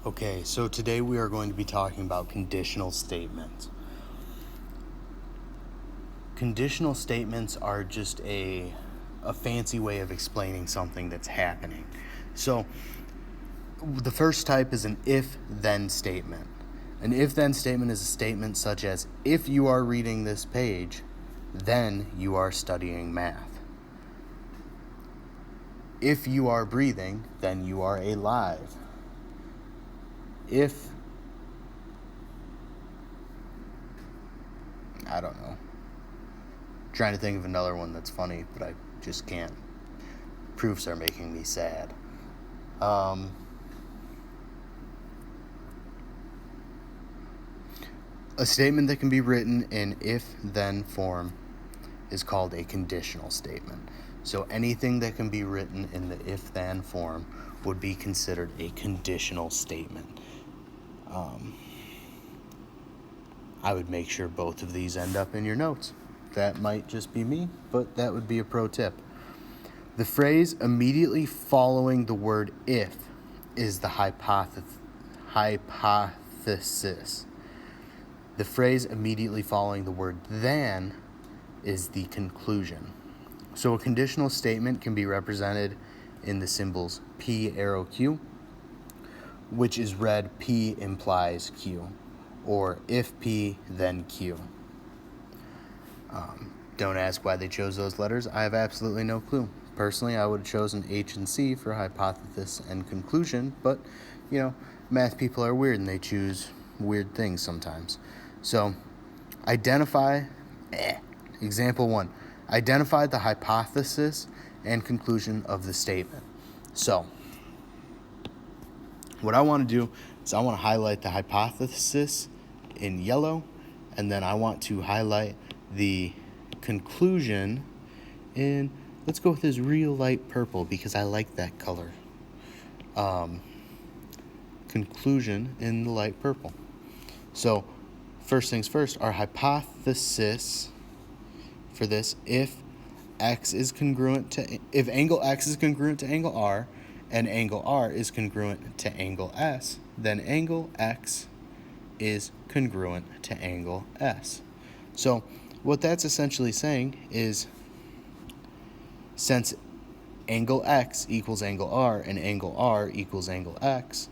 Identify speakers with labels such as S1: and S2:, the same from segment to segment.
S1: Okay, so today we are going to be talking about conditional statements. Conditional statements are just a fancy way of explaining something that's happening. So the first type is an if-then statement. An if-then statement is a statement such as, if you are reading this page, then you are studying math. If you are breathing, then you are alive. I don't know. Trying to think of another one that's funny, but I just can't. Proofs are making me sad. A statement that can be written in if-then form is called a conditional statement. So anything that can be written in the if-then form would be considered a conditional statement. I would make sure both of these end up in your notes. That might just be me, but that would be a pro tip. The phrase immediately following the word if is the hypothesis. The phrase immediately following the word then is the conclusion. So a conditional statement can be represented in the symbols P arrow Q, which is read P implies Q, or if P, then Q. Don't ask why they chose those letters. I have absolutely no clue. Personally, I would have chosen H and C for hypothesis and conclusion, but, math people are weird and they choose weird things sometimes. So, example 1. Identify the hypothesis and conclusion of the statement. So, what I want to do is I want to highlight the hypothesis in yellow, and then I want to highlight the conclusion in, let's go with this real light purple because I like that color. Conclusion in the light purple. So, first things first, our hypothesis for this, if angle X is congruent to angle R, and angle R is congruent to angle S, then angle X is congruent to angle S. So what that's essentially saying is, since angle X equals angle R and angle R equals angle X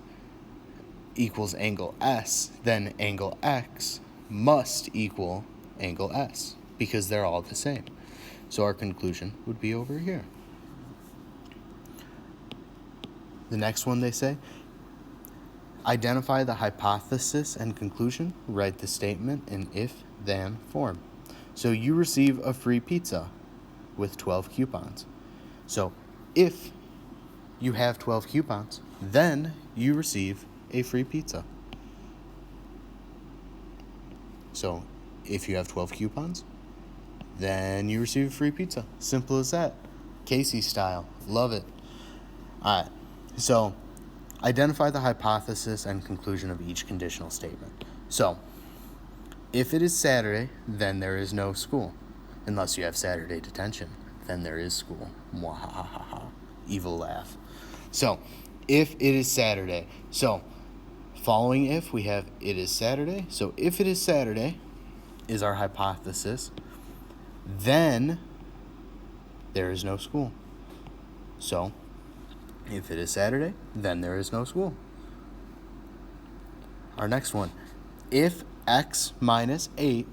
S1: equals angle S, then angle X must equal angle S because they're all the same. So our conclusion would be over here. The next one they say, identify the hypothesis and conclusion. Write the statement in if-then form. So you receive a free pizza with 12 coupons. So if you have 12 coupons, then you receive a free pizza. So if you have 12 coupons, then you receive a free pizza. Simple as that. Casey style. Love it. All right. So identify the hypothesis and conclusion of each conditional statement. So if it is Saturday, then there is no school. Unless you have Saturday detention, then there is school. Mwahahaha. Evil laugh. So if it is Saturday. So following if, we have it is Saturday. So if it is Saturday is our hypothesis, then there is no school. So if it is Saturday, then there is no school. Our next one, if X minus 8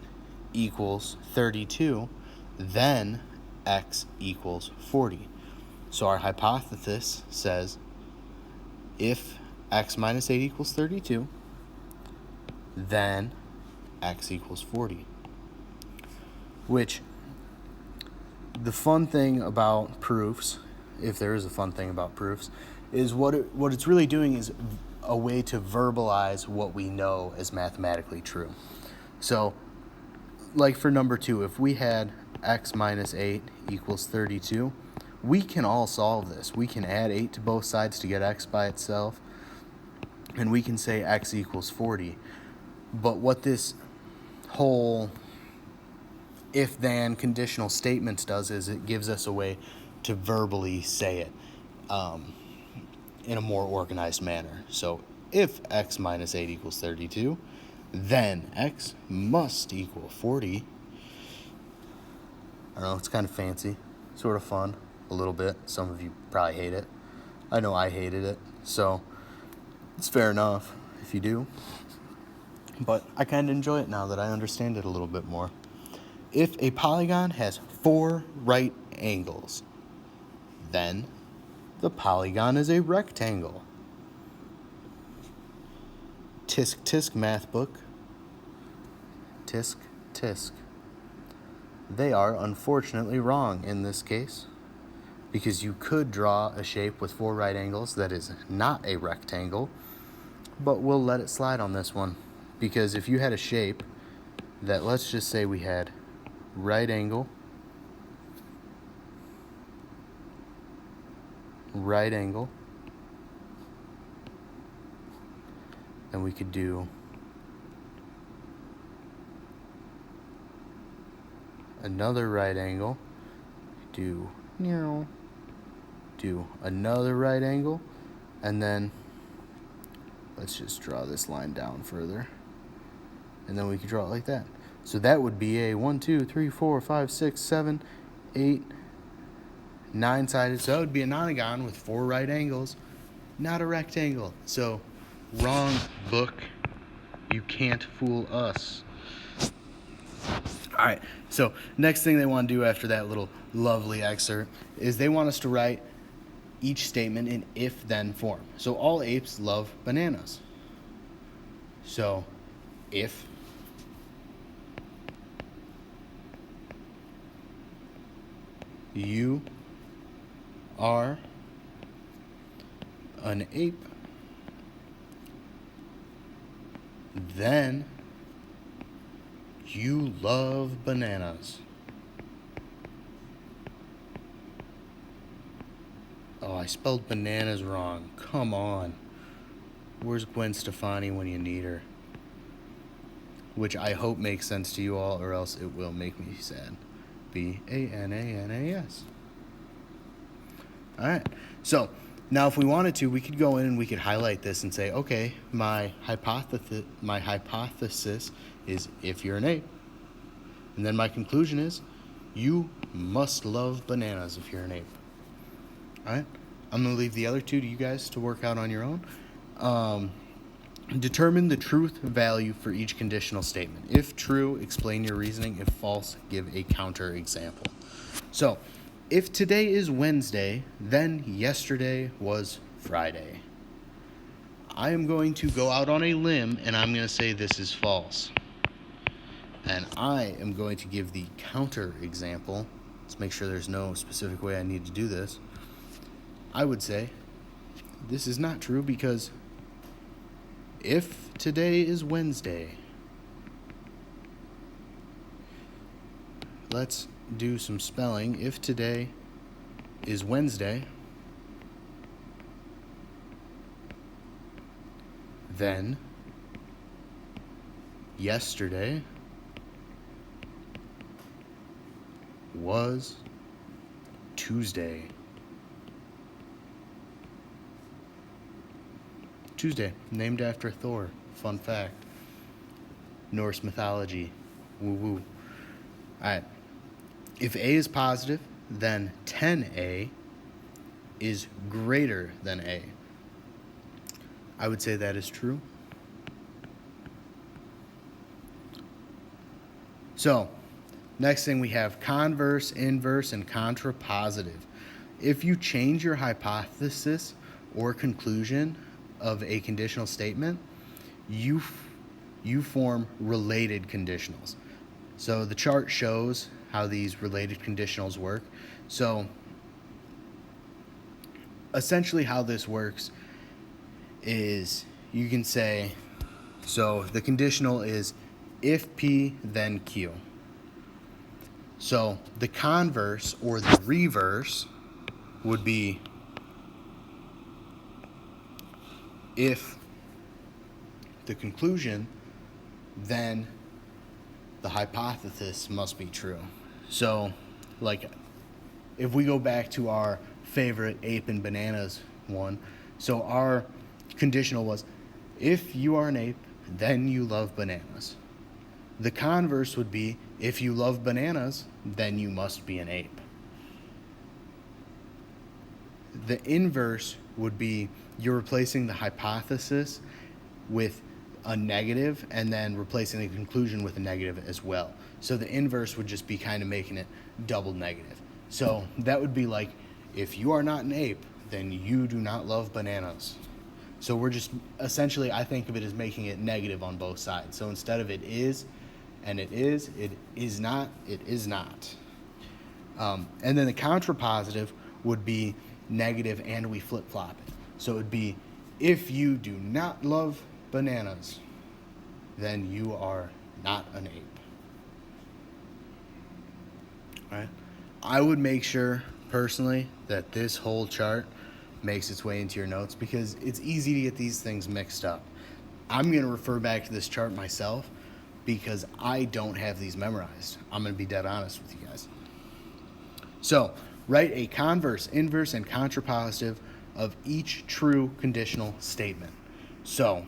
S1: equals 32, then X equals 40. So our hypothesis says, if X minus 8 equals 32, then X equals 40. Which, the fun thing about proofs, if there is a fun thing about proofs, is what it's really doing is a way to verbalize what we know as mathematically true. So, like for number 2, if we had X minus 8 equals 32, we can all solve this. We can add 8 to both sides to get X by itself, and we can say X equals 40. But what this whole if-then conditional statements does is it gives us a way to verbally say it in a more organized manner. So if x minus 8 equals 32, then x must equal 40. I don't know, it's kind of fancy, sort of fun, a little bit. Some of you probably hate it. I know I hated it, so it's fair enough if you do. But I kind of enjoy it now that I understand it a little bit more. If a polygon has 4 right angles, then the polygon is a rectangle. Tisk tisk math book. Tisk tisk. They are unfortunately wrong in this case, because you could draw a shape with 4 right angles that is not a rectangle, but we'll let it slide on this one. Because if you had a shape that, let's just say we had right angle, right angle, then we could do another right angle, do another right angle, and then let's just draw this line down further, and then we could draw it like that. So that would be a 1, 2, 3, 4, 5, 6, 7, 8, 9-sided. So that would be a nonagon with 4 right angles, not a rectangle. So wrong book. You can't fool us. All right, so next thing they want to do after that little lovely excerpt is they want us to write each statement in if-then form. So all apes love bananas. So if you are an ape, then you love bananas. Oh, I spelled bananas wrong. Come on. Where's Gwen Stefani when you need her? Which I hope makes sense to you all, or else it will make me sad. Bananas. All right. So now if we wanted to, we could go in and we could highlight this and say, okay, my hypothesis is if you're an ape. And then my conclusion is you must love bananas if you're an ape. All right? I'm going to leave the other two to you guys to work out on your own. Determine the truth value for each conditional statement. If true, explain your reasoning. If false, give a counter example. So, if today is Wednesday, then yesterday was Friday. I am going to go out on a limb and I'm going to say this is false. And I am going to give the counter example. Let's make sure there's no specific way I need to do this. I would say this is not true, because if today is Wednesday, let's do some spelling. If today is Wednesday, then yesterday was Tuesday. Tuesday, named after Thor. Fun fact. Norse mythology. Woo woo. Alright. If A is positive, then 10A is greater than A. I would say that is true. So, next thing we have converse, inverse, and contrapositive. If you change your hypothesis or conclusion of a conditional statement, you form related conditionals. So the chart shows how these related conditionals work. So essentially how this works is you can say, so the conditional is if P, then Q. So the converse or the reverse would be if the conclusion, then the hypothesis must be true. So, like, if we go back to our favorite ape and bananas one, so our conditional was if you are an ape, then you love bananas. The converse would be, if you love bananas, then you must be an ape. The inverse would be, you're replacing the hypothesis with a negative and then replacing the conclusion with a negative as well. So the inverse would just be kind of making it double negative. So that would be like, if you are not an ape, then you do not love bananas. So we're just, essentially, I think of it as making it negative on both sides. So instead of it is, and it is not, it is not. And then the contrapositive would be negative and we flip-flop it. So it would be, if you do not love bananas, then you are not an ape. All right? I would make sure, personally, that this whole chart makes its way into your notes because it's easy to get these things mixed up. I'm going to refer back to this chart myself because I don't have these memorized. I'm going to be dead honest with you guys. So, write a converse, inverse, and contrapositive of each true conditional statement. So,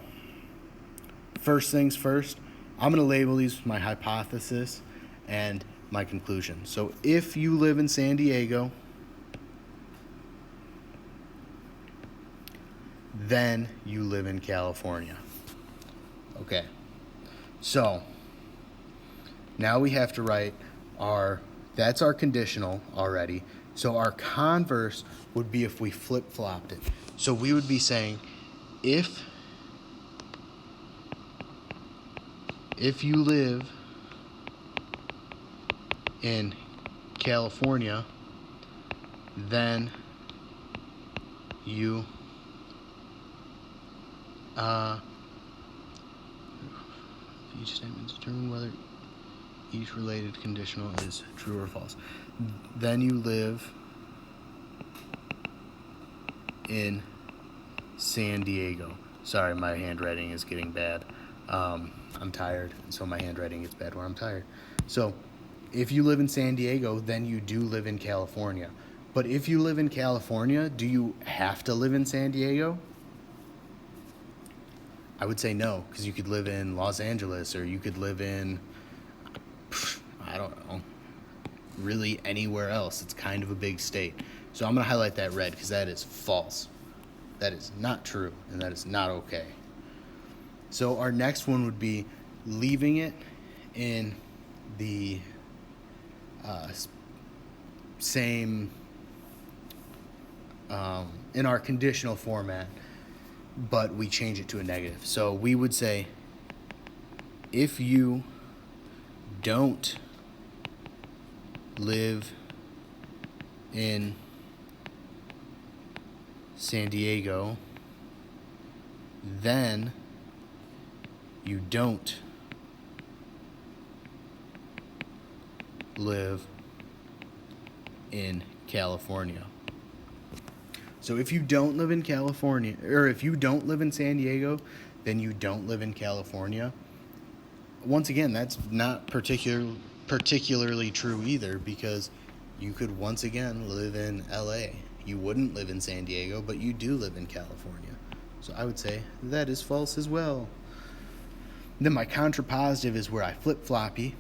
S1: first things first, I'm going to label these my hypothesis and my conclusion. So, if you live in San Diego, then you live in California. Okay. So, now we have to write that's our conditional already. So our converse would be if we flip-flopped it. So we would be saying, if you live in California, then you each statement determine whether each related conditional is true or false. Then you live in San Diego. Sorry, my handwriting is getting bad. I'm tired, and so my handwriting gets bad when I'm tired. So, if you live in San Diego, then you do live in California. But if you live in California, do you have to live in San Diego? I would say no, because you could live in Los Angeles, or you could live in, I don't know, really anywhere else. It's kind of a big state. So I'm going to highlight that red because that is false. That is not true, and that is not okay. So our next one would be leaving it in the same, in our conditional format, but we change it to a negative. So we would say, if you don't live in San Diego, then you don't live in California. So if you don't live in California, or if you don't live in San Diego, then you don't live in California. Once again, that's not particularly true either, because you could once again live in LA. You wouldn't live in San Diego, but you do live in California. So I would say that is false as well. Then my contrapositive is where I flip-floppy,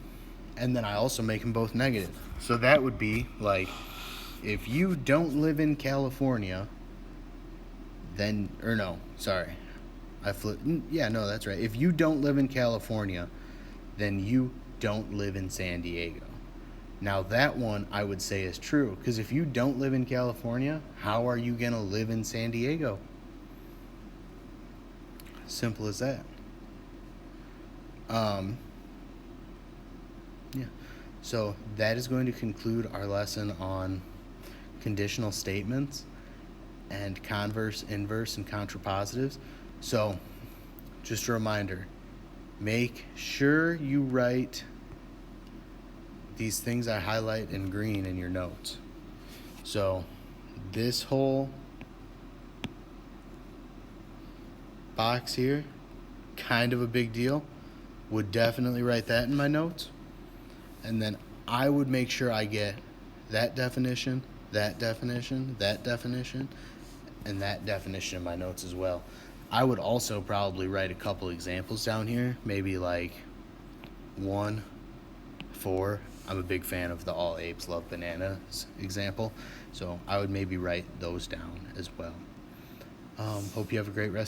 S1: and then I also make them both negative. So that would be like, if you don't live in California, then, or no, sorry. That's right. If you don't live in California, then you don't live in San Diego. Now that one I would say is true, because if you don't live in California, how are you going to live in San Diego? Simple as that. So that is going to conclude our lesson on conditional statements and converse, inverse, and contrapositives. So just a reminder, make sure you write these things I highlight in green in your notes. So this whole box here, kind of a big deal. Would definitely write that in my notes. And then I would make sure I get that definition, that definition, that definition, and that definition in my notes as well. I would also probably write a couple examples down here, maybe like 1, 4. I'm a big fan of the all apes love bananas example, so I would maybe write those down as well. Hope you have a great rest